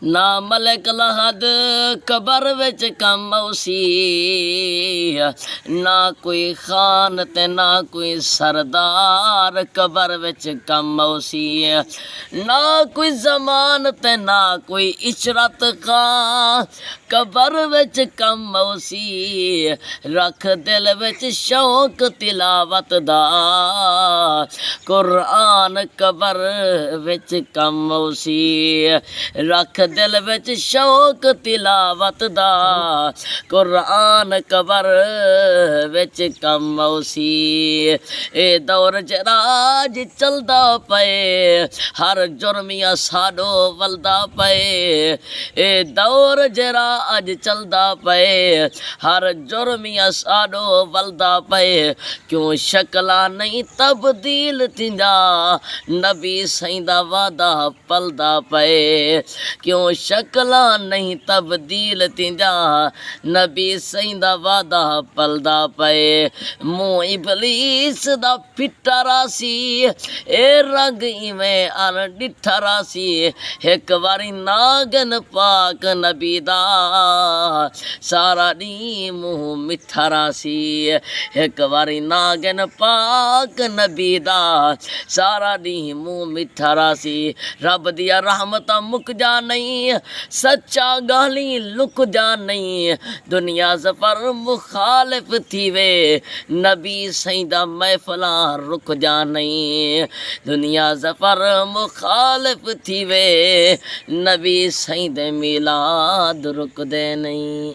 ना मलिक लहद कबर विच कम औसी, ना कोई खान ते ना कोई सरदार कबर विच कम औसी, ना कोई जमान ते ना कोई इशरत खां कबर विच कम औसी। रख दिल विच शौक तिलावत दा, कुरान कबर विच कम औसी। रख दिल विच शौक तिलावत दा, कुरान कबर विच कम औसी। ए दौर जरा अज चलदा पे, हर जुर्मिया साडो वलदा पे। ए दौर जरा अज चलदा पे, हर जुर्मिया साडो वलदा पे। क्यों शक्ला नहीं तब्दील थींदा, नबी सईं दा वादा पलदा पे। क्यों शक्ला नहीं तब्दील थींदा, नबी सईं दा वादा पलदा पे। मुंह इबलीस दा फिटा रासी, ए रंग इवें अन डिठा रासी। एक वारी नागन पाक नबी दा, सारा दी मुंह मिठा रासी। एक वारी नागन पाक नबी दा, सारा दी मुंह मिठा रासी। रब दिया रहमतां मुक जा नहीं, सच्चा गाली लुक जा नहीं। दुनिया सफर मुखालिफ थीवे, नबी सईं दा महफिलां रुक जा नहीं। दुनिया सफर मुखालिफ थीवे, नबी सईं दे मिलाद रुकदे नहीं।